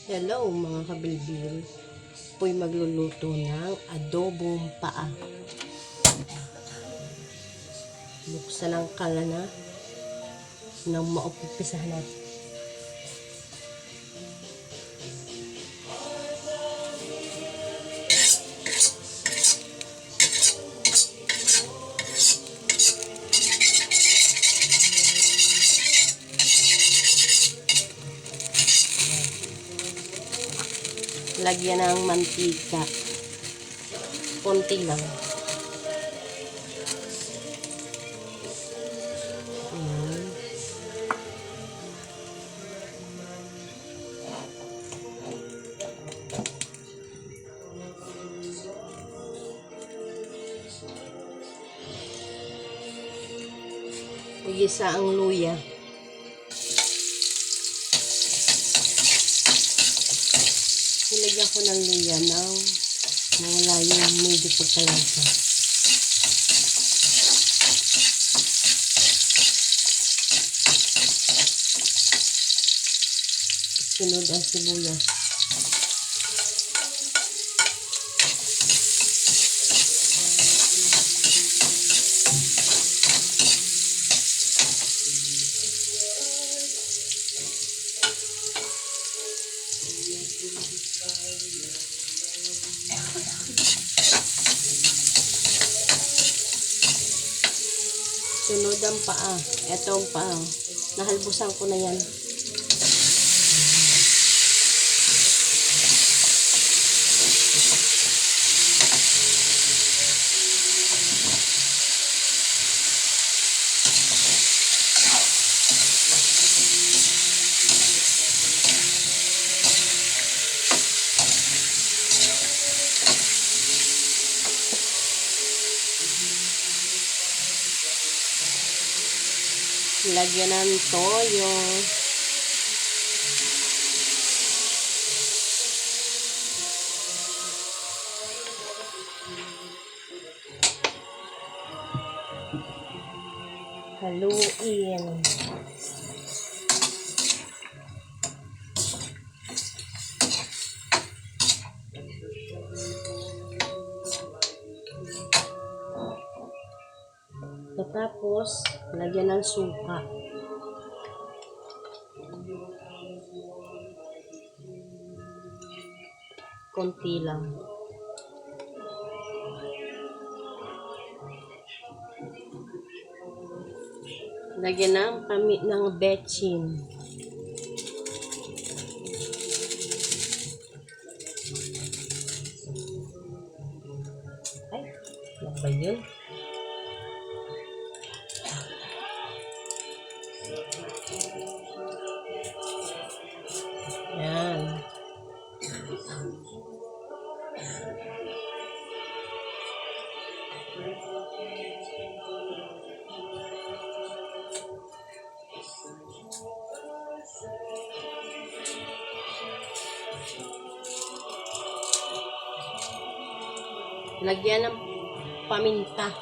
Hello mga kabilbil, ako'y magluluto ng adobong paa. Buksan ang kalana nang maumpisahan natin. Lagyan ng mantika, konti lang. Igisa ang luya. Nilagyan ko ng luya nang mawala yung medyo pagkalasa. Sunod ang sibuyas. Sunod ang paa. Ito ang paa. Nahalbusan ko na yan. Lagyan ng toyo. Haluin. Tapos, lagyan ng suka. Konti lang. Lagyan ng betchin. Ay, ano ba yun? Yan. Lagyan ng paminta.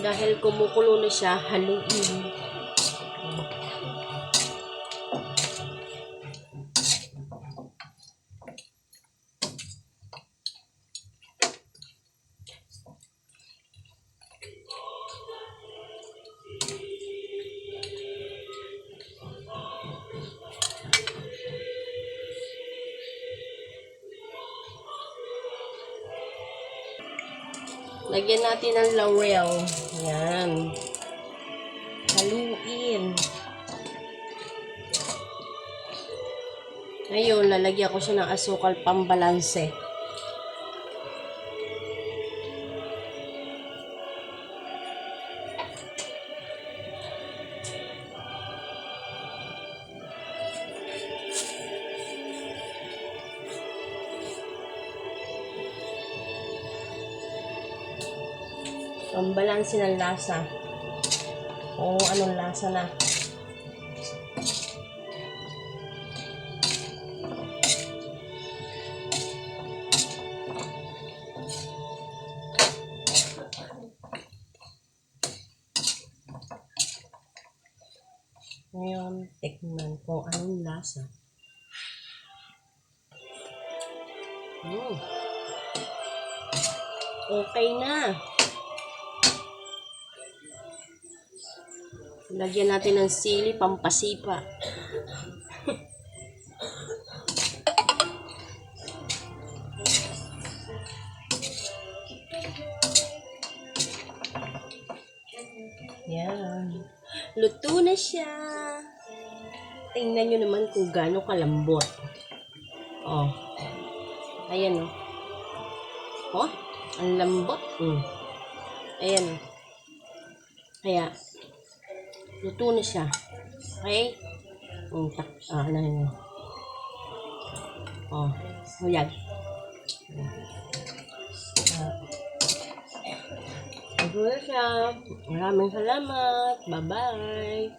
Dahil kumukulo na siya, haluin. Lagyan natin ng laurel. Yan. Haluin. Ngayon, lalagyan ko siya ng asukal pambalanse. Pambalanse ng lasa. O anong lasa na. tikman kung anong lasa. Okay na. Lagyan natin ng sili, pampasipa. Yan. Luto na siya. Tingnan nyo naman kung gaano kalambot. Oh. Ayan oh. Oh, ang lambot. Ayan oh. Kaya, luto na siya. Okay? Ano yun? Oh, huyag. Luto na siya. Maraming salamat. Bye-bye.